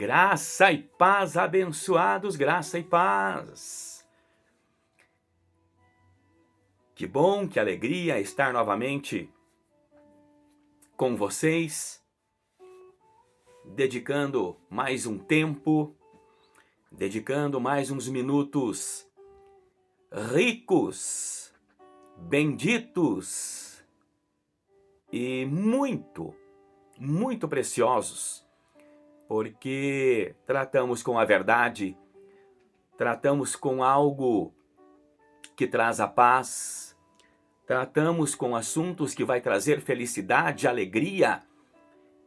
Graça e paz, abençoados, graça e paz. Que bom, que alegria estar novamente com vocês, dedicando mais um tempo, dedicando mais uns minutos ricos, benditos e muito preciosos, porque tratamos com a verdade, tratamos com algo que traz a paz, tratamos com assuntos que vai trazer felicidade, alegria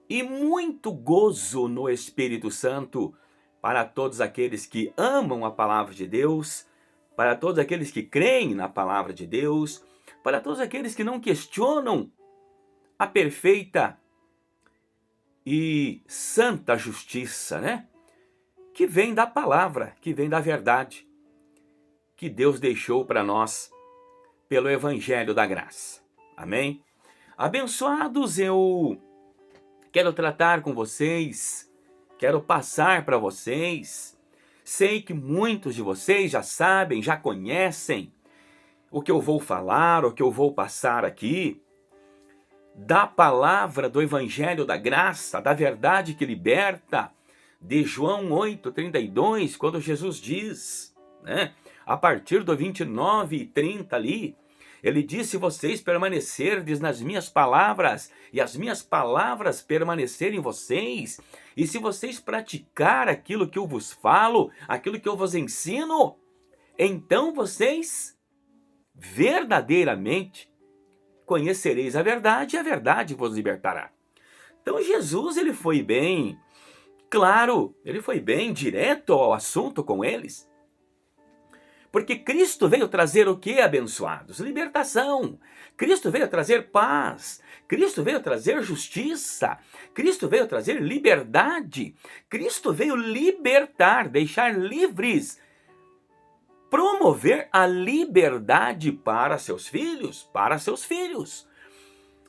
e muito gozo no Espírito Santo para todos aqueles que amam a palavra de Deus, para todos aqueles que creem na palavra de Deus, para todos aqueles que não questionam a perfeita e santa justiça, né? Que vem da palavra, que vem da verdade, que Deus deixou para nós pelo Evangelho da Graça. Amém? Abençoados, eu quero tratar com vocês, quero passar para vocês. Sei que muitos de vocês já sabem, já conhecem o que eu vou falar, o que eu vou passar aqui, da palavra do Evangelho da Graça, da verdade que liberta, de João 8,32, quando Jesus diz, né, a partir do 29 e 30 ali, ele diz: se vocês permanecerdes nas minhas palavras, e as minhas palavras permanecerem em vocês, e se vocês praticar aquilo que eu vos falo, aquilo que eu vos ensino, então vocês verdadeiramente conhecereis a verdade, e a verdade vos libertará. Então Jesus, ele foi bem claro, ele foi bem direto ao assunto com eles. Porque Cristo veio trazer o que, abençoados? Libertação. Cristo veio trazer paz. Cristo veio trazer justiça. Cristo veio trazer liberdade. Cristo veio libertar, deixar livres, promover a liberdade para seus filhos,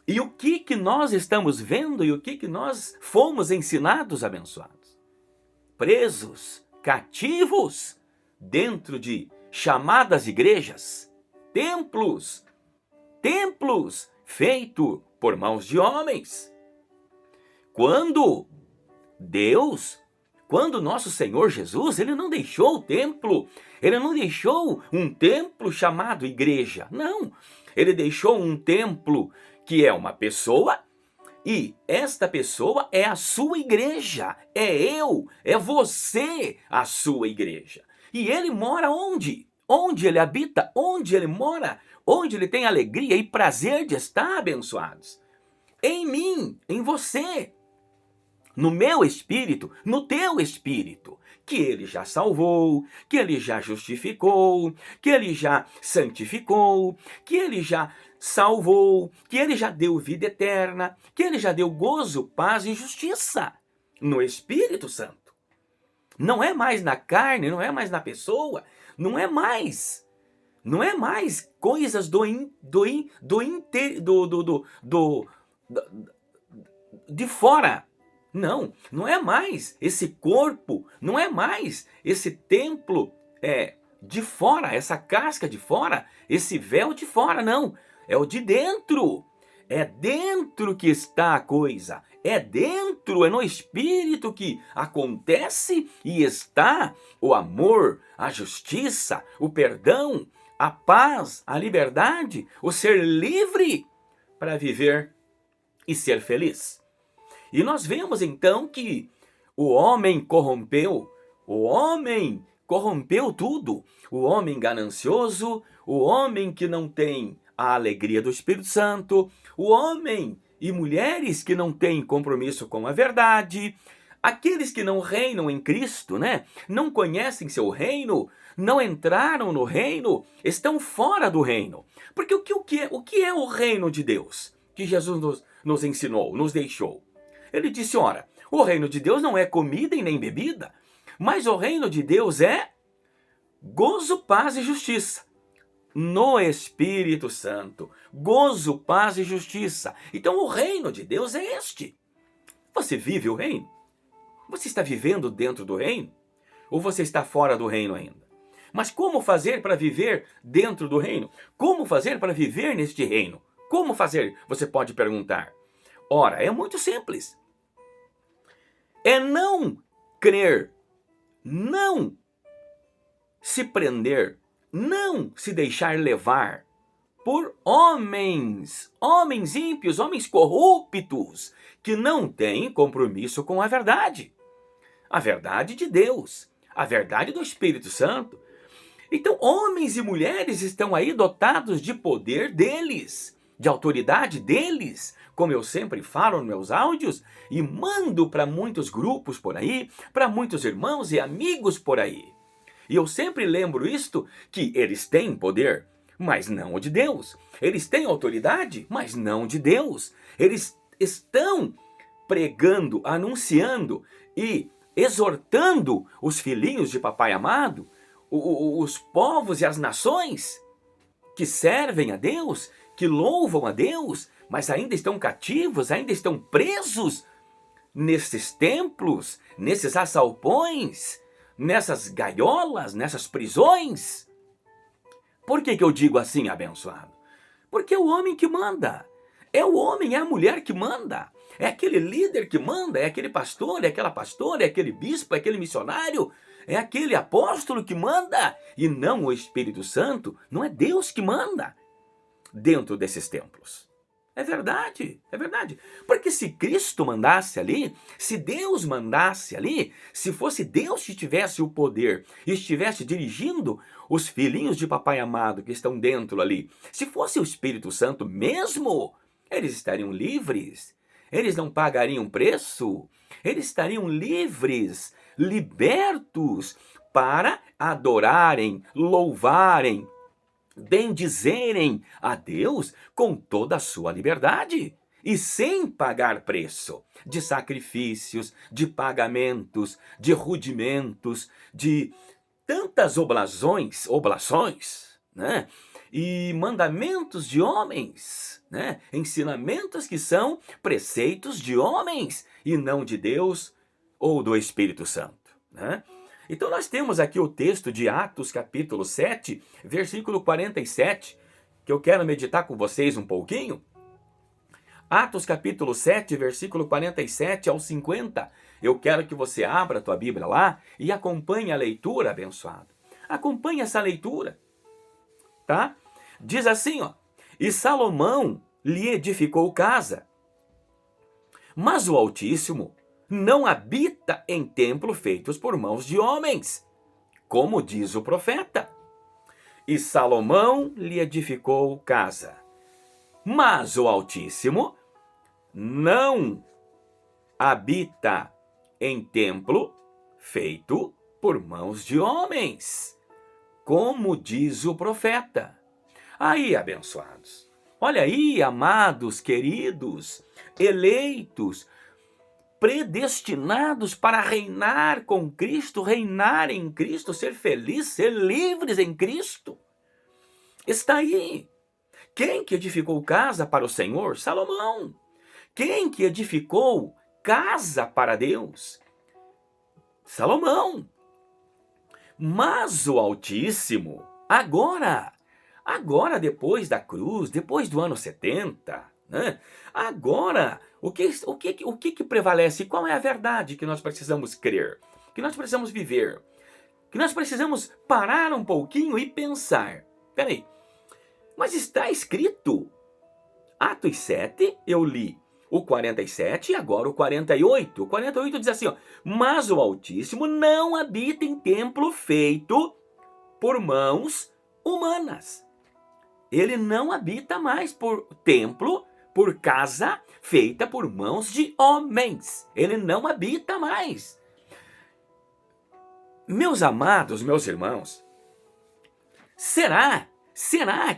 E o que nós estamos vendo e o que nós fomos ensinados, abençoados? Presos, cativos, dentro de chamadas igrejas, templos feitos por mãos de homens. Quando nosso Senhor Jesus, ele não deixou o templo, ele não deixou um templo chamado igreja, não. Ele deixou um templo que é uma pessoa, e esta pessoa é a sua igreja, é você a sua igreja. E ele mora onde? Onde ele habita, onde ele mora, onde ele tem alegria e prazer de estar, abençoados? Em mim, em você, no meu espírito, no teu espírito, que ele já salvou, que ele já justificou, que ele já santificou, que ele já salvou, que ele já deu vida eterna, que ele já deu gozo, paz e justiça no Espírito Santo. Não é mais na carne, não é mais na pessoa, não é mais coisas de fora. Não é mais esse corpo, não é mais esse templo de fora, essa casca de fora, esse véu de fora, não. É o de dentro. É dentro que está a coisa. É dentro, é no espírito que acontece e está o amor, a justiça, o perdão, a paz, a liberdade, o ser livre para viver e ser feliz. E nós vemos então que o homem corrompeu tudo. O homem ganancioso, o homem que não tem a alegria do Espírito Santo, o homem e mulheres que não têm compromisso com a verdade, aqueles que não reinam em Cristo, né? Não conhecem seu reino, não entraram no reino, estão fora do reino. Porque o que é o reino de Deus que Jesus nos ensinou, nos deixou? Ele disse: ora, o reino de Deus não é comida e nem bebida, mas o reino de Deus é gozo, paz e justiça no Espírito Santo. Gozo, paz e justiça. Então o reino de Deus é este. Você vive o reino? Você está vivendo dentro do reino? Ou você está fora do reino ainda? Mas como fazer para viver dentro do reino? Como fazer para viver neste reino? Como fazer? Você pode perguntar. Ora, é muito simples. É não crer, não se prender, não se deixar levar por homens ímpios, homens corruptos, que não têm compromisso com a verdade de Deus, a verdade do Espírito Santo. Então, homens e mulheres estão aí dotados de poder deles, de autoridade deles, como eu sempre falo nos meus áudios, e mando para muitos grupos por aí, para muitos irmãos e amigos por aí. E eu sempre lembro isto, que eles têm poder, mas não o de Deus. Eles têm autoridade, mas não de Deus. Eles estão pregando, anunciando e exortando os filhinhos de papai amado, os povos e as nações que servem a Deus, que louvam a Deus, mas ainda estão cativos, ainda estão presos nesses templos, nesses açalpões, nessas gaiolas, nessas prisões. Por que eu digo assim, abençoado? Porque é o homem que manda. É o homem, é a mulher que manda. É aquele líder que manda, é aquele pastor, é aquela pastora, é aquele bispo, é aquele missionário, é aquele apóstolo que manda. E não o Espírito Santo, não é Deus que manda dentro desses templos. É verdade, é verdade. Porque se Cristo mandasse ali, se Deus mandasse ali, se fosse Deus que tivesse o poder e estivesse dirigindo os filhinhos de papai amado que estão dentro ali, se fosse o Espírito Santo mesmo, eles estariam livres, eles não pagariam preço, eles estariam livres, libertos para adorarem, louvarem, bendizerem a Deus com toda a sua liberdade e sem pagar preço de sacrifícios, de pagamentos, de rudimentos, de tantas oblações, né? E mandamentos de homens, né? Ensinamentos que são preceitos de homens e não de Deus ou do Espírito Santo, né? Então nós temos aqui o texto de Atos capítulo 7, versículo 47, que eu quero meditar com vocês um pouquinho. Atos capítulo 7, versículo 47 ao 50. Eu quero que você abra a tua Bíblia lá e acompanhe a leitura, abençoado. Acompanhe essa leitura, tá? Diz assim, ó: E Salomão lhe edificou casa, mas o Altíssimo não habita em templo feitos por mãos de homens, como diz o profeta. E Salomão lhe edificou casa, mas o Altíssimo não habita em templo feito por mãos de homens, como diz o profeta. Aí, abençoados, olha aí, amados, queridos, eleitos, predestinados para reinar com Cristo, reinar em Cristo, ser felizes, ser livres em Cristo. Está aí. Quem que edificou casa para o Senhor? Salomão. Quem que edificou casa para Deus? Salomão. Mas o Altíssimo, agora depois da cruz, depois do ano 70, né? Agora, o que prevalece? Qual é a verdade que nós precisamos crer? Que nós precisamos viver? Que nós precisamos parar um pouquinho e pensar. Peraí, mas está escrito, Atos 7, eu li o 47 e agora o 48. O 48 diz assim, ó: Mas o Altíssimo não habita em templo feito por mãos humanas. Ele não habita mais por templo, por casa feita por mãos de homens. Ele não habita mais. Meus amados, meus irmãos, será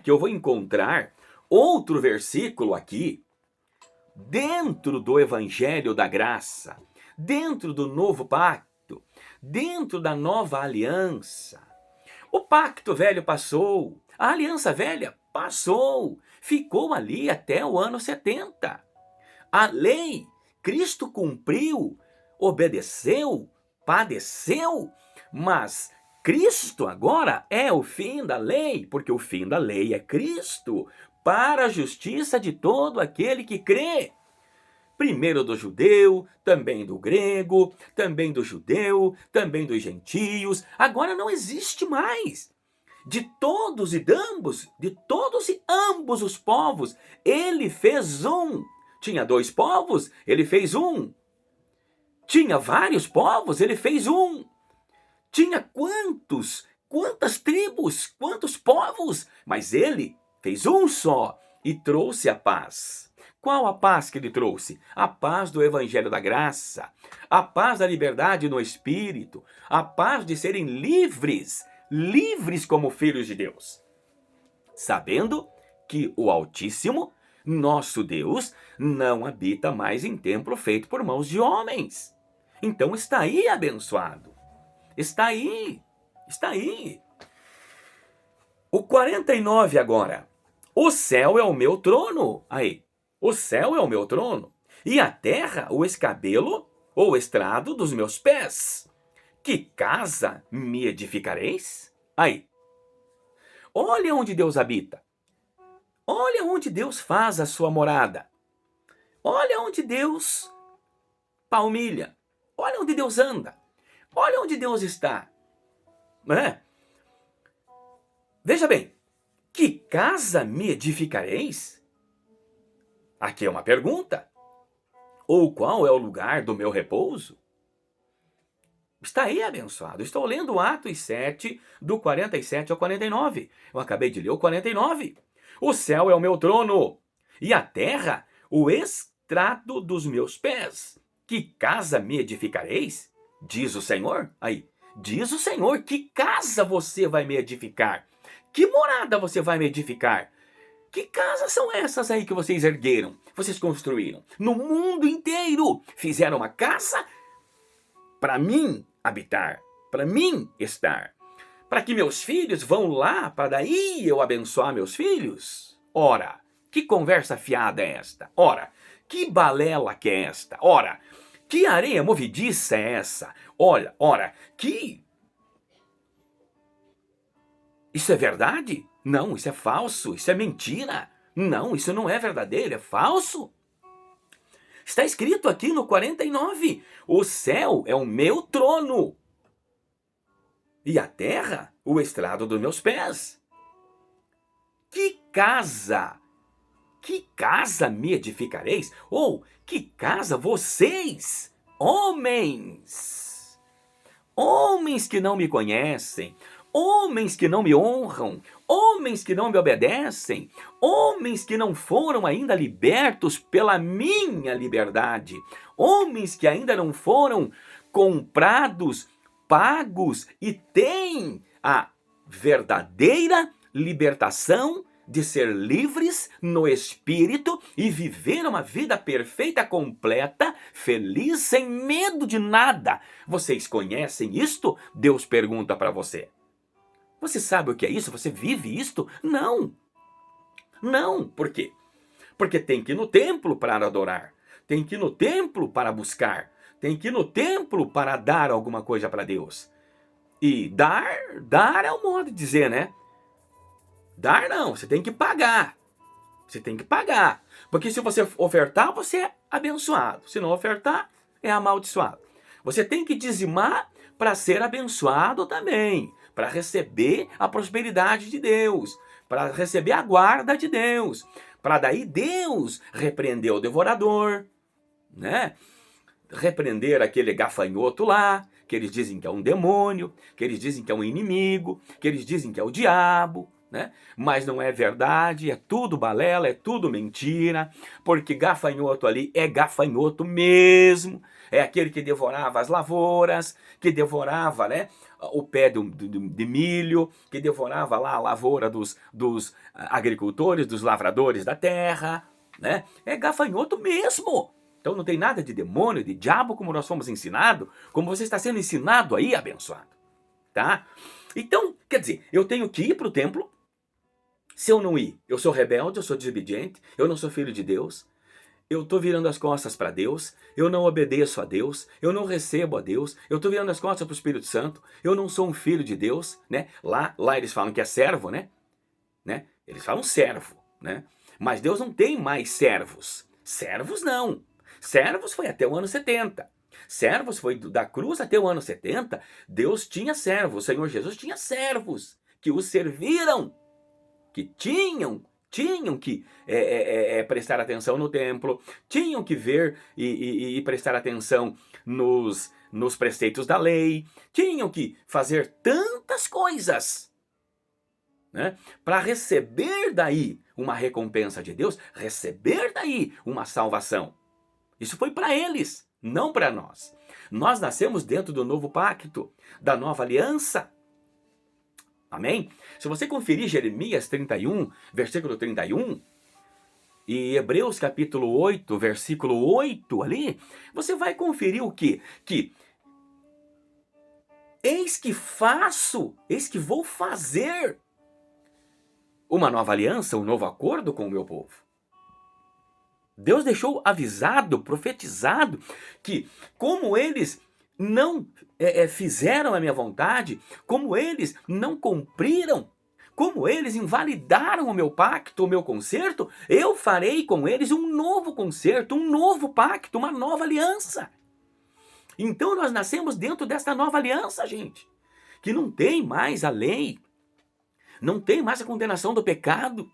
que eu vou encontrar outro versículo aqui, dentro do Evangelho da Graça, dentro do Novo Pacto, dentro da Nova Aliança? O Pacto Velho passou, a Aliança Velha passou, ficou ali até o ano 70. A lei, Cristo cumpriu obedeceu, padeceu, mas Cristo agora é o fim da lei, porque o fim da lei é Cristo, para a justiça de todo aquele que crê. Primeiro do judeu, também do grego, também do judeu, também dos gentios. Agora não existe mais. De todos e ambos os povos, ele fez um. Tinha 2 povos, ele fez um. Tinha vários povos, ele fez um. Tinha quantas tribos, quantos povos, mas ele fez um só e trouxe a paz. Qual a paz que ele trouxe? A paz do Evangelho da Graça, a paz da liberdade no Espírito, a paz de serem livres, livres como filhos de Deus. Sabendo que o Altíssimo, nosso Deus, não habita mais em templo feito por mãos de homens. Então está aí abençoado. Está aí, está aí. O 49 agora. O céu é o meu trono. Aí, o céu é o meu trono. E a terra, o escabelo ou estrado dos meus pés. Que casa me edificareis? Aí, olha onde Deus habita. Olha onde Deus faz a sua morada. Olha onde Deus palmilha. Olha onde Deus anda. Olha onde Deus está. Veja bem, que casa me edificareis? Aqui é uma pergunta. Ou qual é o lugar do meu repouso? Está aí abençoado. Estou lendo Atos 7, do 47 ao 49. Eu acabei de ler o 49. O céu é o meu trono, e a terra o estrado dos meus pés. Que casa me edificareis? Diz o Senhor. Aí, diz o Senhor, que casa você vai me edificar? Que morada você vai me edificar? Que casas são essas aí que vocês ergueram, vocês construíram? No mundo inteiro fizeram uma casa para mim habitar, para mim estar. Para que meus filhos vão lá, para daí eu abençoar meus filhos? Ora, que conversa fiada é esta? Ora, que balela que é esta? Ora, que areia movediça é essa? Olha, ora, que... Isso é verdade? Não, isso é falso, isso é mentira. Não, isso não é verdadeiro, é falso. Está escrito aqui no 49, o céu é o meu trono, e a terra o estrado dos meus pés. Que casa me edificareis? Ou que casa vocês, homens que não me conhecem, homens que não me honram, homens que não me obedecem, homens que não foram ainda libertos pela minha liberdade, homens que ainda não foram comprados, pagos e têm a verdadeira libertação de ser livres no espírito e viver uma vida perfeita, completa, feliz, sem medo de nada. Vocês conhecem isto? Deus pergunta para você. Você sabe o que é isso? Você vive isto? Não. Não. Por quê? Porque tem que ir no templo para adorar. Tem que ir no templo para buscar. Tem que ir no templo para dar alguma coisa para Deus. E dar é o modo de dizer, né? Dar não, você tem que pagar. Você tem que pagar. Porque se você ofertar, você é abençoado. Se não ofertar, é amaldiçoado. Você tem que dizimar para ser abençoado também. Para receber a prosperidade de Deus. Para receber a guarda de Deus. Para daí Deus repreender o devorador, né? Repreender aquele gafanhoto lá, que eles dizem que é um demônio, que eles dizem que é um inimigo, que eles dizem que é o diabo, né? Mas não é verdade, é tudo balela, é tudo mentira, porque gafanhoto ali é gafanhoto mesmo, é aquele que devorava as lavouras, que devorava, né, o pé de milho, que devorava lá a lavoura dos agricultores, dos lavradores da terra, né? É gafanhoto mesmo. Então não tem nada de demônio, de diabo, como nós fomos ensinados, como você está sendo ensinado aí, abençoado, tá? Então, quer dizer, eu tenho que ir para o templo. Se eu não ir, eu sou rebelde, eu sou desobediente, eu não sou filho de Deus. eu estou virando as costas para Deus, eu não obedeço a Deus, eu não recebo a Deus, eu estou virando as costas para o Espírito Santo, eu não sou um filho de Deus, né? Lá eles falam que é servo, né? Eles falam servo, né? Mas Deus não tem mais servos. Servos não. Servos foi até o ano 70. Servos foi da cruz até o ano 70. Deus tinha servos, o Senhor Jesus tinha servos que o serviram, que tinham que prestar atenção no templo, tinham que ver e prestar atenção nos preceitos da lei, tinham que fazer tantas coisas, né, para receber daí uma recompensa de Deus, receber daí uma salvação. Isso foi para eles, não para nós. Nós nascemos dentro do novo pacto, da nova aliança. Amém? Se você conferir Jeremias 31, versículo 31, e Hebreus capítulo 8, versículo 8 ali, você vai conferir o quê? Que eis que vou fazer uma nova aliança, um novo acordo com o meu povo. Deus deixou avisado, profetizado, que como eles não fizeram a minha vontade, como eles não cumpriram, como eles invalidaram o meu pacto, o meu concerto, eu farei com eles um novo concerto, um novo pacto, uma nova aliança. Então nós nascemos dentro dessa nova aliança, gente, que não tem mais a lei, não tem mais a condenação do pecado,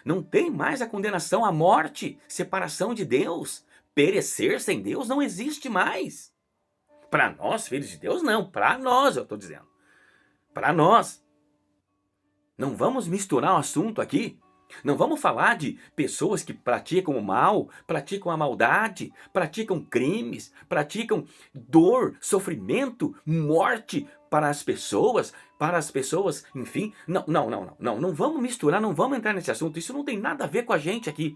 não tem mais a condenação à morte, separação de Deus, perecer sem Deus não existe mais. Para nós, filhos de Deus, não. Para nós, eu estou dizendo. Para nós. Não vamos misturar o assunto aqui. Não vamos falar de pessoas que praticam o mal, praticam a maldade, praticam crimes, praticam dor, sofrimento, morte para as pessoas, enfim. Não vamos misturar, não vamos entrar nesse assunto. Isso não tem nada a ver com a gente aqui.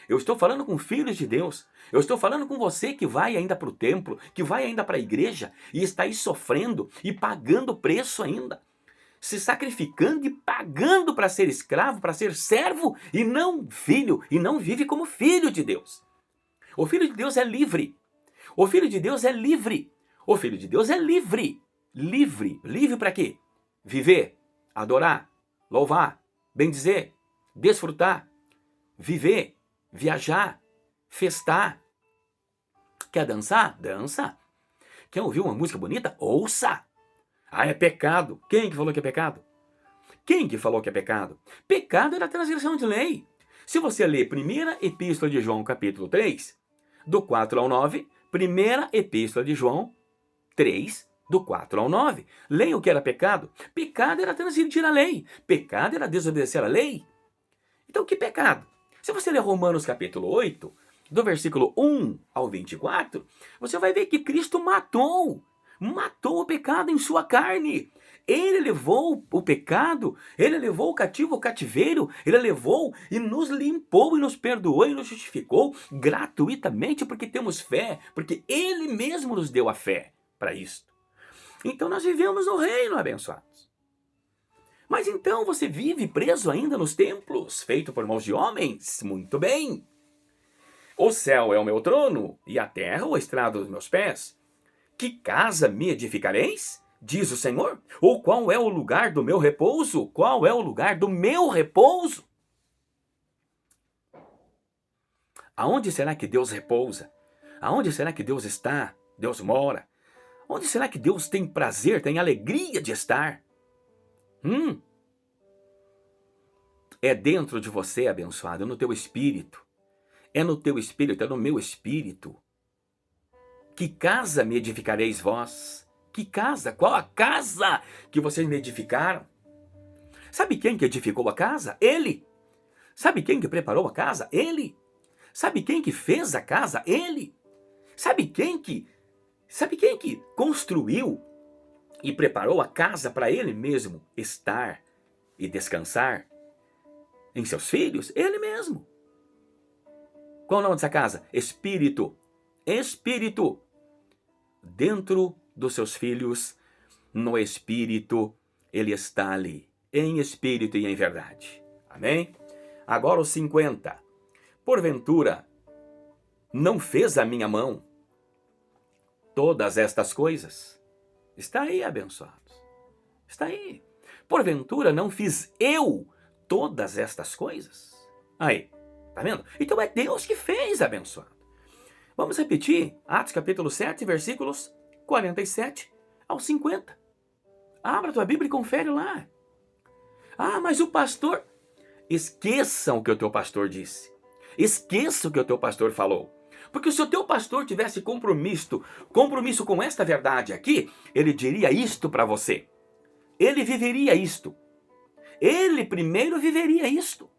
Eu estou falando com filhos de Deus. Eu estou falando com você que vai ainda para o templo, que vai ainda para a igreja e está aí sofrendo e pagando preço ainda. Se sacrificando e pagando para ser escravo, para ser servo e não filho, e não vive como filho de Deus. O filho de Deus é livre. O filho de Deus é livre. O filho de Deus é livre. Livre. Livre para quê? Viver, adorar, louvar, bendizer, desfrutar, viver, viajar, festar. Quer dançar? Dança. Quer ouvir uma música bonita? Ouça. Ah, é pecado. Quem que falou que é pecado? Quem que falou que é pecado? Pecado era transgressão de lei. Se você ler 1ª Epístola de João, capítulo 3, do 4 ao 9, 1ª Epístola de João 3, do 4 ao 9, leia o que era pecado. Pecado era transgredir a lei. Pecado era desobedecer a lei. Então, que pecado? Se você ler Romanos capítulo 8, do versículo 1 ao 24, você vai ver que Cristo matou o pecado em sua carne. Ele levou o pecado, ele levou o cativo ao cativeiro, ele levou e nos limpou e nos perdoou e nos justificou gratuitamente porque temos fé, porque ele mesmo nos deu a fé para isso. Então nós vivemos no reino, abençoados. Mas então você vive preso ainda nos templos, feito por mãos de homens? Muito bem. O céu é o meu trono e a terra o estrado dos meus pés. Que casa me edificareis? Diz o Senhor. Ou qual é o lugar do meu repouso? Qual é o lugar do meu repouso? Aonde será que Deus repousa? Aonde será que Deus está? Deus mora? Onde será que Deus tem prazer, tem alegria de estar? É dentro de você, abençoado, é no teu espírito. É no teu espírito, é no meu espírito. Que casa me edificareis vós? Que casa? Qual a casa que vocês me edificaram? Sabe quem que edificou a casa? Ele. Sabe quem que preparou a casa? Ele. Sabe quem que fez a casa? Ele. Sabe quem que construiu e preparou a casa para ele mesmo estar e descansar em seus filhos? Ele mesmo. Qual o nome dessa casa? Espírito. Espírito. Dentro dos seus filhos, no Espírito, ele está ali, em Espírito e em verdade. Amém? Agora os 50. Porventura, não fez a minha mão todas estas coisas? Está aí, abençoados. Está aí. Porventura não fiz eu todas estas coisas? Aí, tá vendo? Então é Deus que fez, abençoado. Vamos repetir Atos capítulo 7, versículos 47 ao 50. Abra a tua Bíblia e confere lá. Ah, mas o pastor... Esqueçam o que o teu pastor disse. Esqueça o que o teu pastor falou. Porque se o teu pastor tivesse compromisso com esta verdade aqui, ele diria isto para você. Ele viveria isto. Ele primeiro viveria isto.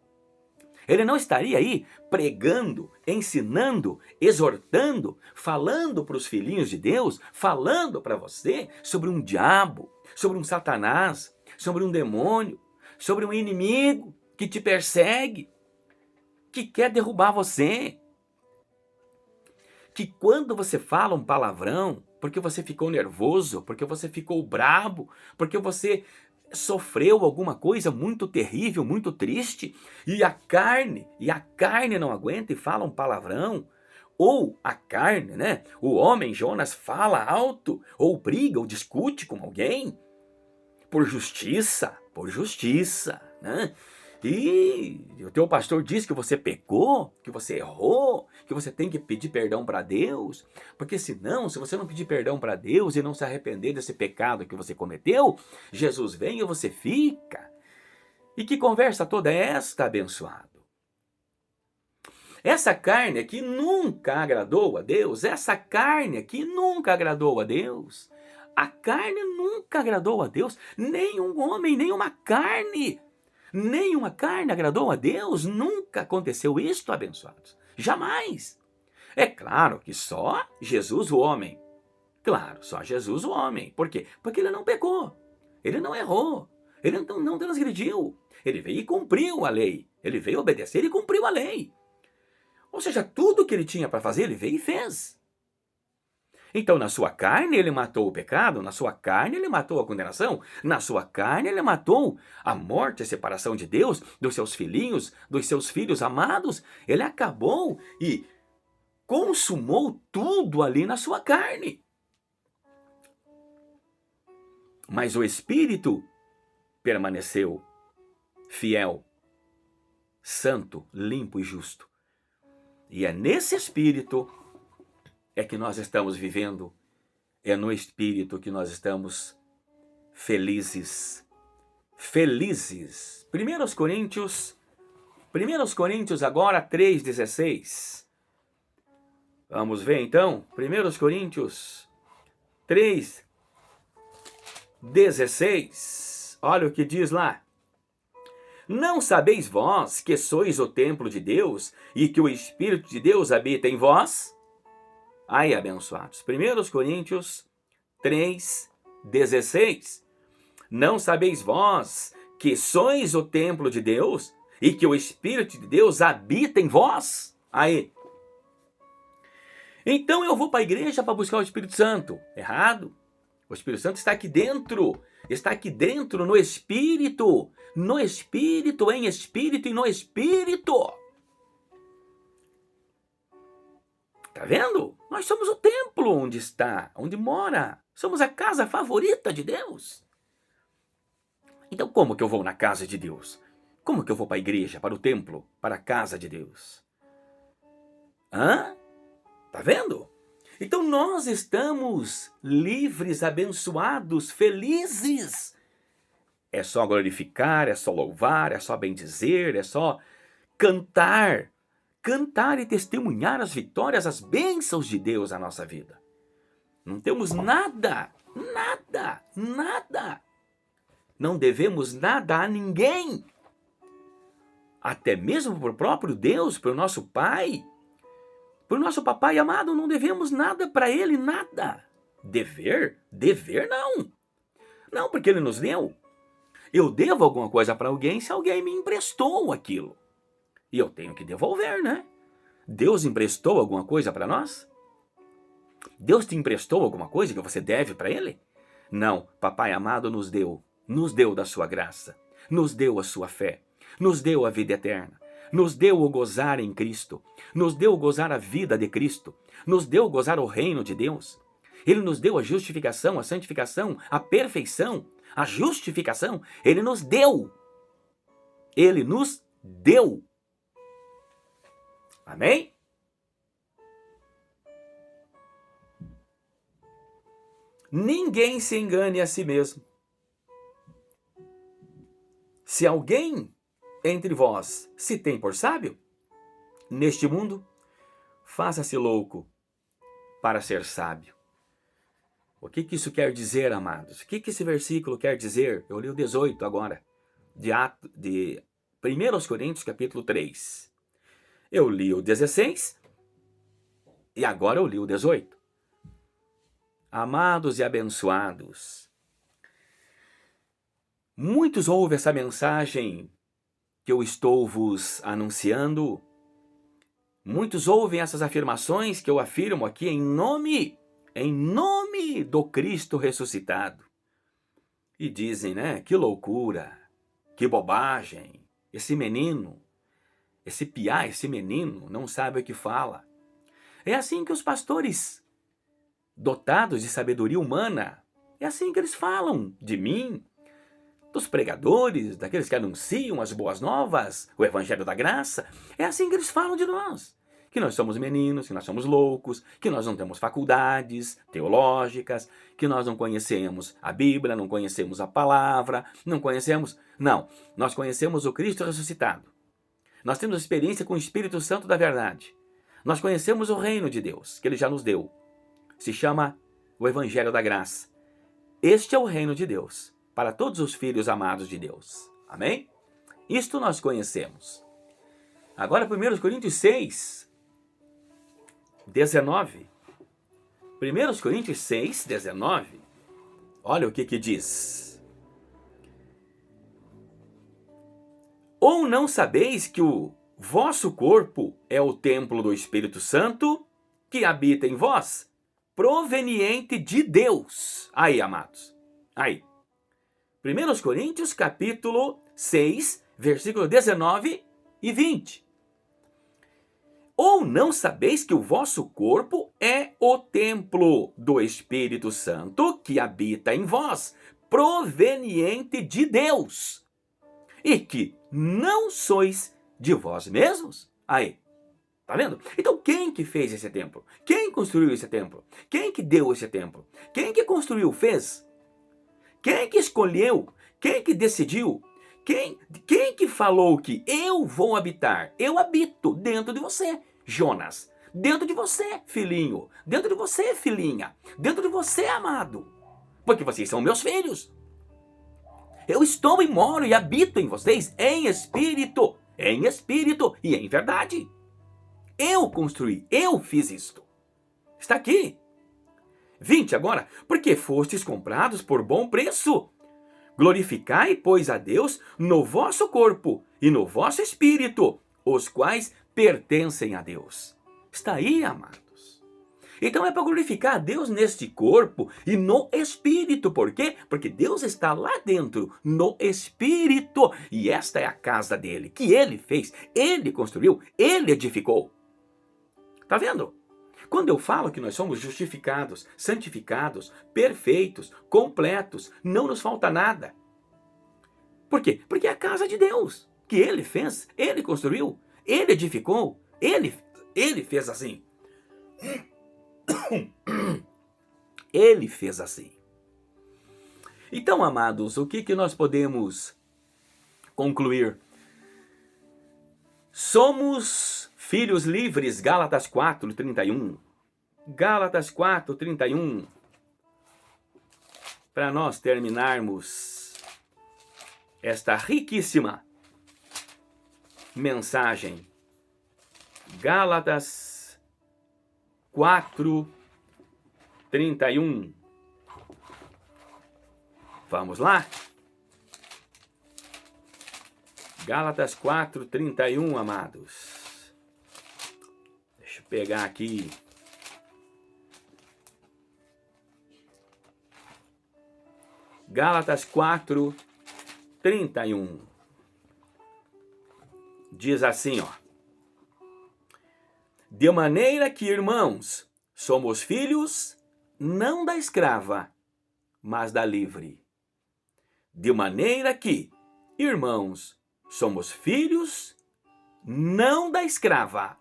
Ele não estaria aí pregando, ensinando, exortando, falando para os filhinhos de Deus, falando para você sobre um diabo, sobre um Satanás, sobre um demônio, sobre um inimigo que te persegue, que quer derrubar você. Que quando você fala um palavrão, porque você ficou nervoso, porque você ficou brabo, porque você sofreu alguma coisa muito terrível, muito triste, e a carne não aguenta e fala um palavrão, ou a carne, né? O homem Jonas fala alto, ou briga, ou discute com alguém, por justiça, né? E o teu pastor diz que você pecou, que você errou, que você tem que pedir perdão para Deus, porque senão, se você não pedir perdão para Deus e não se arrepender desse pecado que você cometeu, Jesus vem e você fica. E que conversa toda é esta, abençoado? Essa carne aqui nunca agradou a Deus, essa carne aqui nunca agradou a Deus. A carne nunca agradou a Deus, nenhum homem, nenhuma carne. Nenhuma carne agradou a Deus, nunca aconteceu isto, abençoados. Jamais. É claro que só Jesus o homem. Claro, só Jesus o homem. Por quê? Porque ele não pecou, ele não errou, ele não transgrediu. Ele veio e cumpriu a lei. Ele veio obedecer e cumpriu a lei. Ou seja, tudo que ele tinha para fazer, ele veio e fez. Então, na sua carne, ele matou o pecado, na sua carne, ele matou a condenação, na sua carne, ele matou a morte, a separação de Deus, dos seus filhinhos, dos seus filhos amados. Ele acabou e consumou tudo ali na sua carne. Mas o Espírito permaneceu fiel, santo, limpo e justo. E é nesse Espírito é que nós estamos vivendo, é no Espírito que nós estamos felizes. Felizes. 1 Coríntios agora 3,16. Vamos ver então, 1 Coríntios 3,16. Olha o que diz lá. Não sabeis vós que sois o templo de Deus e que o Espírito de Deus habita em vós? Aí, abençoados. 1 Coríntios 3,16. Não sabeis vós que sois o templo de Deus e que o Espírito de Deus habita em vós? Aí. Então eu vou para a igreja para buscar o Espírito Santo. Errado. O Espírito Santo está aqui dentro. Está aqui dentro, no Espírito. No Espírito, em Espírito e no Espírito. Tá vendo? Nós somos o templo onde está, onde mora. Somos a casa favorita de Deus. Então como que eu vou na casa de Deus? Como que eu vou para a igreja, para o templo, para a casa de Deus? Hã? Tá vendo? Então nós estamos livres, abençoados, felizes. É só glorificar, é só louvar, é só bendizer, é só cantar. Cantar e testemunhar as vitórias, as bênçãos de Deus na nossa vida. Não temos nada, nada. Não devemos nada a ninguém. Até mesmo para o próprio Deus, para o nosso Pai. Para o nosso papai amado, não devemos nada para Ele, nada. Dever? Dever não. Não, porque Ele nos deu. Eu devo alguma coisa para alguém se alguém me emprestou aquilo. E eu tenho que devolver, né? Deus emprestou alguma coisa para nós? Deus te emprestou alguma coisa que você deve para Ele? Não, papai amado nos deu da sua graça, nos deu a sua fé, nos deu a vida eterna, nos deu o gozar em Cristo, nos deu o gozar a vida de Cristo, nos deu o gozar o reino de Deus. Ele nos deu a justificação, a santificação, a perfeição, a justificação. Ele nos deu. Ele nos deu. Amém? Ninguém se engane a si mesmo. Se alguém entre vós se tem por sábio, neste mundo, faça-se louco para ser sábio. O que isso quer dizer, amados? O que esse versículo quer dizer? Eu li o 18 agora, de 1 Coríntios capítulo 3. Eu li o 16 e agora eu li o 18. Amados e abençoados, muitos ouvem essa mensagem que eu estou vos anunciando, muitos ouvem essas afirmações que eu afirmo aqui em nome do Cristo ressuscitado. E dizem, né, que loucura, que bobagem, esse menino, esse piá, esse menino não sabe o que fala. É assim que os pastores, dotados de sabedoria humana, é assim que eles falam de mim, dos pregadores, daqueles que anunciam as boas novas, o evangelho da graça. É assim que eles falam de nós, que nós somos meninos, que nós somos loucos, que nós não temos faculdades teológicas, que nós não conhecemos a Bíblia, não conhecemos a palavra, não conhecemos... Não, nós conhecemos o Cristo ressuscitado. Nós temos experiência com o Espírito Santo da verdade. Nós conhecemos o reino de Deus, que Ele já nos deu. Se chama o Evangelho da Graça. Este é o reino de Deus, para todos os filhos amados de Deus. Amém? Isto nós conhecemos. Agora, 1 Coríntios 6, 19. 1 Coríntios 6, 19. Olha o que diz. Ou não sabeis que o vosso corpo é o templo do Espírito Santo, que habita em vós, proveniente de Deus. Aí, amados. Aí. 1 Coríntios capítulo 6, versículo 19 e 20. Ou não sabeis que o vosso corpo é o templo do Espírito Santo que habita em vós, proveniente de Deus, e que não sois de vós mesmos? Aí, tá vendo? Então quem que fez esse templo? Quem construiu esse templo? Quem que deu esse templo? Quem que construiu, fez? Quem que escolheu? Quem que decidiu? Quem que falou que eu vou habitar? Eu habito dentro de você, Jonas. Dentro de você, filhinho. Dentro de você, filhinha. Dentro de você, amado. Porque vocês são meus filhos. Eu estou e moro e habito em vocês em espírito e em verdade. Eu construí, eu fiz isto. Está aqui. 20 agora. Porque fostes comprados por bom preço. Glorificai, pois, a Deus no vosso corpo e no vosso espírito, os quais pertencem a Deus. Está aí, amados. Então é para glorificar a Deus neste corpo e no espírito. Por quê? Porque Deus está lá dentro, no espírito. E esta é a casa dele, que ele fez, ele construiu, ele edificou. Tá vendo? Quando eu falo que nós somos justificados, santificados, perfeitos, completos, não nos falta nada. Por quê? Porque é a casa de Deus, que ele fez, ele construiu, ele edificou, ele fez assim. Ele fez assim. Então, amados, o que nós podemos concluir? Somos filhos livres, Gálatas 4:31. Gálatas 4:31. Para nós terminarmos esta riquíssima mensagem. Gálatas 4:31. Vamos lá? Gálatas 4:31, amados. Deixa eu pegar aqui. Gálatas 4:31. Diz assim, ó. De maneira que, irmãos, somos filhos, não da escrava, mas da livre. De maneira que, irmãos, somos filhos, não da escrava,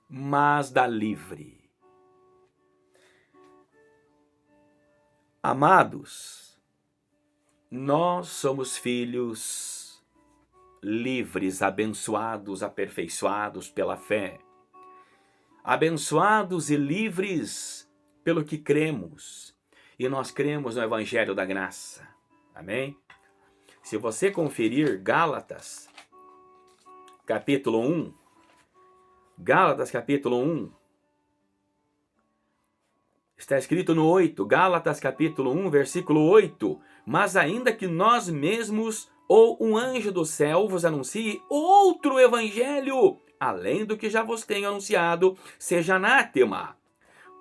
mas da livre. Amados, nós somos filhos livres, abençoados, aperfeiçoados pela fé. Abençoados e livres pelo que cremos. E nós cremos no Evangelho da Graça. Amém? Se você conferir Gálatas, capítulo 1, Gálatas, capítulo 1, está escrito no 8, Gálatas, capítulo 1, versículo 8, mas ainda que nós mesmos ou um anjo do céu vos anuncie outro evangelho, além do que já vos tenho anunciado, seja anátema.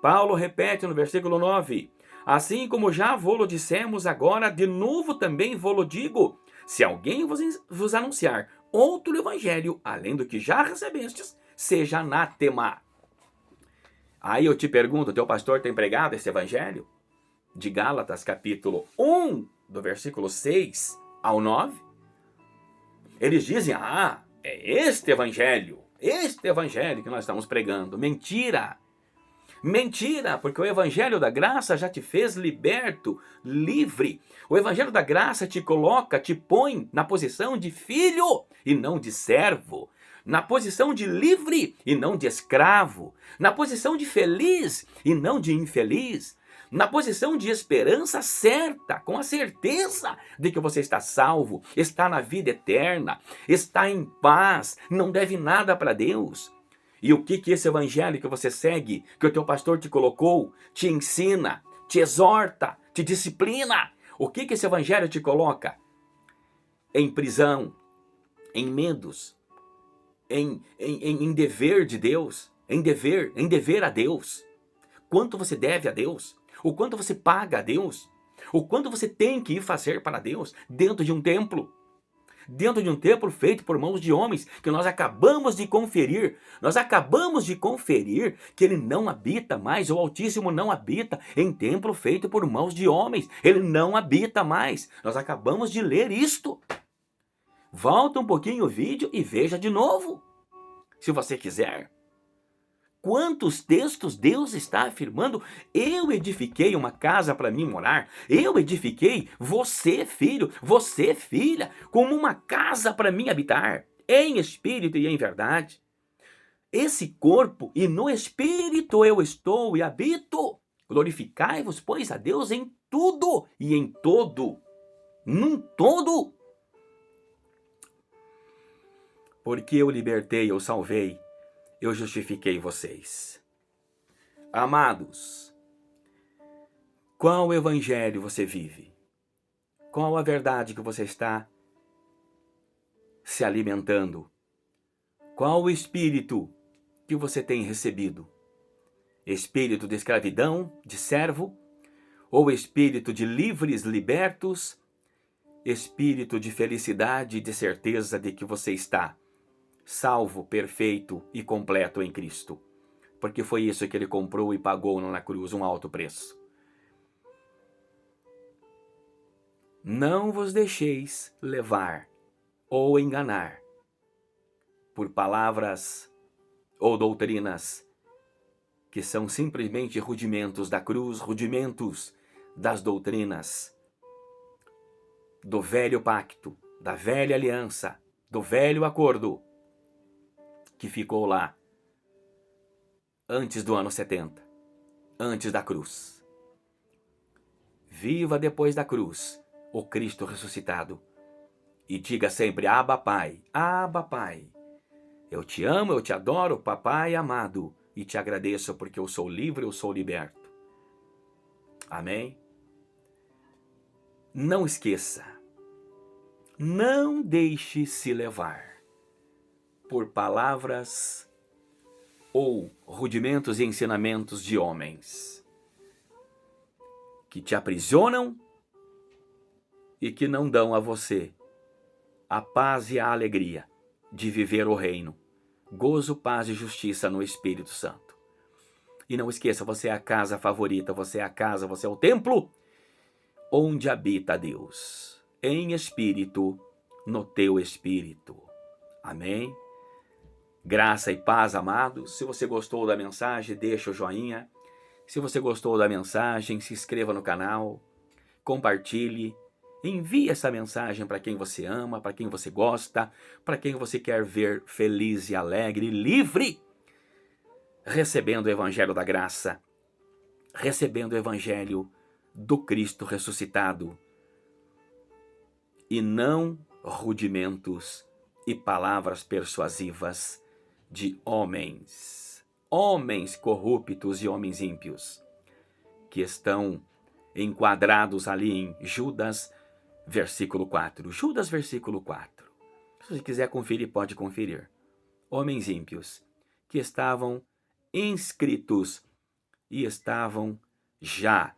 Paulo repete no versículo 9, assim como já vô-lo dissemos, agora de novo também vô-lo digo, se alguém vos anunciar outro evangelho, além do que já recebestes, seja anátema. Aí eu te pergunto, teu pastor tem pregado esse evangelho? De Gálatas, capítulo 1, do versículo 6 ao 9? Eles dizem, é este evangelho que nós estamos pregando. Mentira! Mentira, porque o evangelho da graça já te fez liberto, livre. O evangelho da graça te coloca, te põe na posição de filho e não de servo. Na posição de livre e não de escravo. Na posição de feliz e não de infeliz. Na posição de esperança certa, com a certeza de que você está salvo, está na vida eterna, está em paz, não deve nada para Deus. E o que esse evangelho que você segue, que o teu pastor te colocou, te ensina, te exorta, te disciplina? O que esse evangelho te coloca? Em prisão, em medos, em dever de Deus, em dever a Deus. Quanto você deve a Deus? O quanto você paga a Deus? O quanto você tem que ir fazer para Deus dentro de um templo? Dentro de um templo feito por mãos de homens, que nós acabamos de conferir. Nós acabamos de conferir que ele não habita mais, o Altíssimo não habita em templo feito por mãos de homens. Ele não habita mais. Nós acabamos de ler isto. Volta um pouquinho o vídeo e veja de novo, se você quiser. Quantos textos Deus está afirmando? Eu edifiquei uma casa para mim morar. Eu edifiquei você, filho, você, filha, como uma casa para mim habitar, em espírito e em verdade. Esse corpo, e no espírito eu estou e habito. Glorificai-vos, pois, a Deus em tudo e em todo. Num todo. Porque eu libertei, eu salvei, eu justifiquei vocês. Amados, qual evangelho você vive? Qual a verdade que você está se alimentando? Qual o espírito que você tem recebido? Espírito de escravidão, de servo? Ou espírito de livres, libertos? Espírito de felicidade e de certeza de que você está salvo, perfeito e completo em Cristo? Porque foi isso que ele comprou e pagou na cruz, um alto preço. Não vos deixeis levar ou enganar por palavras ou doutrinas que são simplesmente rudimentos da cruz, rudimentos das doutrinas do velho pacto, da velha aliança, do velho acordo que ficou lá antes do ano 70, antes da cruz. Viva depois da cruz o Cristo ressuscitado e diga sempre: Abba, Pai, Abba, Pai. Eu te amo, eu te adoro, papai amado, e te agradeço porque eu sou livre, eu sou liberto. Amém? Não esqueça, não deixe se levar por palavras ou rudimentos e ensinamentos de homens que te aprisionam e que não dão a você a paz e a alegria de viver o reino. Gozo, paz e justiça no Espírito Santo. E não esqueça, você é a casa favorita, você é a casa, você é o templo onde habita Deus. Em espírito, no teu espírito. Amém? Graça e paz, amados. Se você gostou da mensagem, deixa o joinha. Se você gostou da mensagem, se inscreva no canal, compartilhe, envie essa mensagem para quem você ama, para quem você gosta, para quem você quer ver feliz e alegre, livre, recebendo o Evangelho da graça, recebendo o Evangelho do Cristo ressuscitado, e não rudimentos e palavras persuasivas de homens corruptos e homens ímpios, que estão enquadrados ali em Judas, versículo 4. Judas, versículo 4. Se você quiser conferir, pode conferir. Homens ímpios, que estavam inscritos e estavam já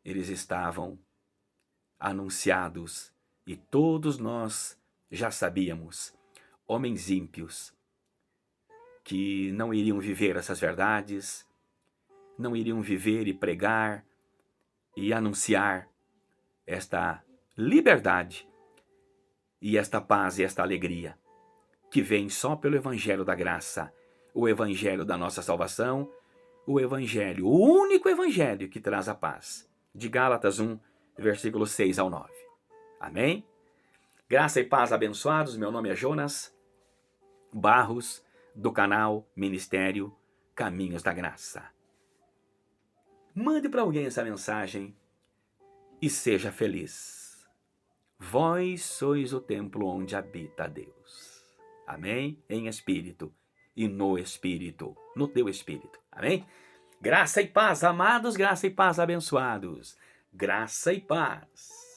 eles estavam anunciados e todos nós já sabíamos, homens ímpios que não iriam viver essas verdades, não iriam viver e pregar e anunciar esta liberdade e esta paz e esta alegria que vem só pelo Evangelho da graça, o Evangelho da nossa salvação, o Evangelho, o único Evangelho que traz a paz. De Gálatas 1, versículo 6 ao 9. Amém? Graça e paz abençoados, meu nome é Jonas Barros, do canal Ministério Caminhos da Graça. Mande para alguém essa mensagem e seja feliz. Vós sois o templo onde habita Deus. Amém? Em espírito e no espírito, no teu espírito. Amém? Graça e paz, amados, graça e paz abençoados. Graça e paz.